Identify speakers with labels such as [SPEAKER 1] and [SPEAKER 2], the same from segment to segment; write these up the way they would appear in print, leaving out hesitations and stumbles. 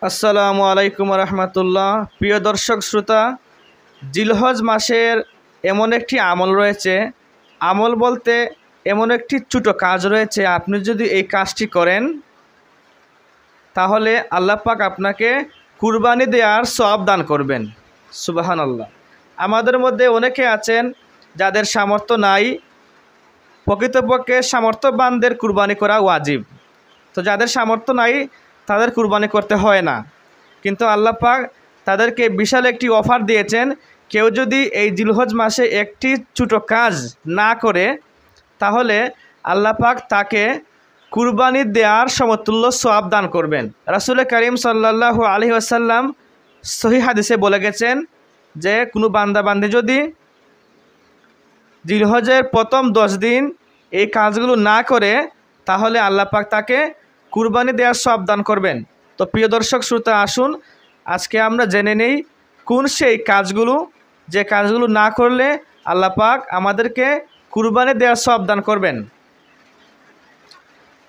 [SPEAKER 1] আসসালামু আলাইকুম রহমতুল্লাহ। প্রিয় দর্শক শ্রোতা, জিলহজ মাসের এমন একটি আমল রয়েছে, আমল বলতে এমন একটি ছোটো কাজ রয়েছে, আপনি যদি এই কাজটি করেন তাহলে আল্লাহ পাক আপনাকে কুরবানি দেওয়ার সওয়াব দান করবেন। সুবহানাল্লাহ। আমাদের মধ্যে অনেকে আছেন যাদের সামর্থ্য নাই, প্রকৃতপক্ষে সামর্থ্যবানদের কুরবানি করা ওয়াজিব। তো যাদের সামর্থ্য নাই তাদের কুরবানি করতে হয় না, কিন্তু আল্লাহ পাক তাদেরকে বিশাল একটি অফার দিয়েছেন। কেউ যদি এই জিলহজ মাসে একটি ছোটো কাজ না করে তাহলে আল্লাহ পাক তাকে কুরবানি দেওয়ার সমতুল্য সওয়াব দান করবেন। রাসূল করিম সাল্লাল্লাহু আলাইহি ওয়াসাল্লাম সহিহ হাদিসে বলে গেছেন যে কোনো বান্দা বান্দি যদি জিলহজের প্রথম 10 দিন এই কাজগুলো না করে তাহলে আল্লাহ পাক তাকে কুরবানি দেওয়ার সওয়াব দান করবেন। তো প্রিয় দর্শক শ্রোতা, আসুন আজকে আমরা জেনে নেই কোন সেই কাজগুলো, যে কাজগুলো না করলে আল্লাহ পাক আমাদেরকে কুরবানি দেওয়ার সওয়াব দান করবেন।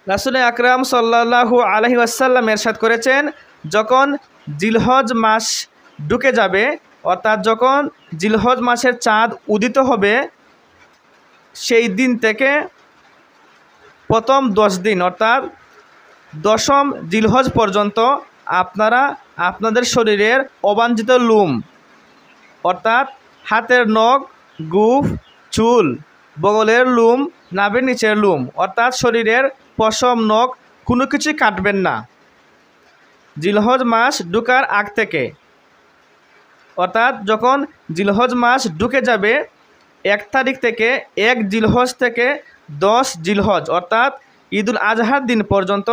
[SPEAKER 1] রাসূল আকরাম সাল্লাল্লাহু আলাইহি ওয়াসাল্লাম ইরশাদ করেছেন, যখন জিলহজ মাস ঢুকে যাবে, অর্থাৎ যখন জিলহজ মাসের চাঁদ উদিত হবে, সেই দিন থেকে প্রথম 10 দিন অর্থাৎ 10ম জিলহজ পর্যন্ত আপনারা আপনাদের শরীরের অবাঞ্ছিত লোম অর্থাৎ হাতের নখ, গোঁফ, চুল, বগলের লোম, নাভির নিচের লোম অর্থাৎ শরীরের পশম, নখ কোনো কিছুই কাটবেন না। জিলহজ মাস ঢোকার আগ থেকে, অর্থাৎ যখন জিলহজ মাস ঢুকে যাবে 1 তারিখ থেকে 1 জিলহজ থেকে 10 জিলহজ অর্থাৎ ঈদুল আজহার দিন পর্যন্ত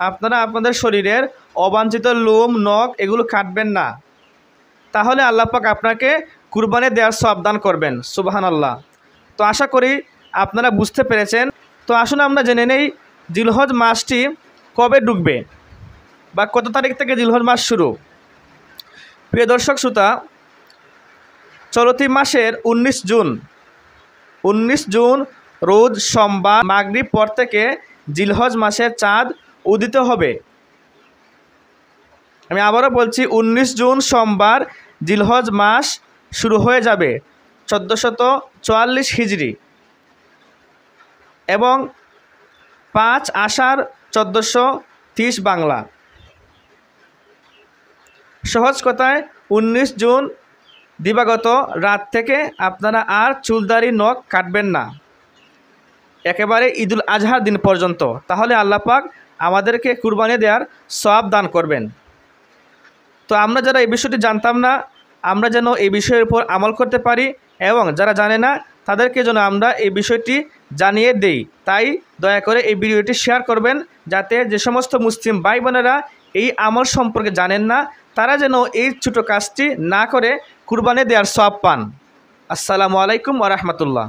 [SPEAKER 1] আপনারা আপনাদের শরীরের অবাঞ্ছিত লোম, নখ এগুলো কাটবেন না। তাহলে আল্লাহ পাক আপনাকে কুরবানি দেওয়ার সওয়াব দান করবেন। সুবহানাল্লাহ। তো আশা করি আপনারা বুঝতে পেরেছেন। তো আসুন আমরা জেনে নেই জিলহজ মাসটি কবে ঢুকবে বা কত তারিখ থেকে জিলহজ মাস শুরু। প্রিয় দর্শক শ্রোতা, চলতি মাসের 19 জুন রোজ সোমবার মাগরিব পর থেকে জিলহজ মাসের চাঁদ উদিত হবে। আমি আবারও বলছি, 19 জুন সোমবার জিলহজ মাস শুরু হয়ে যাবে 1444 হিজরি এবং 5 আষাঢ় 1430 বাংলা। সহজ কথায় 19 জুন দিবাগত রাত থেকে আপনারা আর চুলদারি, নখ কাটবেন না একেবারে ঈদুল আজহার দিন পর্যন্ত। তাহলে আল্লাহ পাক আমাদেরকে কুরবানি দেওয়ার সওয়াব দান করবেন। তো আমরা যারা এই বিষয়টি জানতাম না, আমরা যেন এই বিষয়ের উপর আমল করতে পারি এবং যারা জানে না তাদেরকে যেন আমরা এই বিষয়টি জানিয়ে দেই। তাই দয়া করে এই ভিডিওটি শেয়ার করবেন, যাতে যে সমস্ত মুসলিম ভাই বোনেরা এই আমল সম্পর্কে জানেন না তারা যেন এই ছোটো কাজটি না করে কুরবানি দেওয়ার সওয়াব পান। আসসালামু আলাইকুম ওয়া রাহমাতুল্লাহ।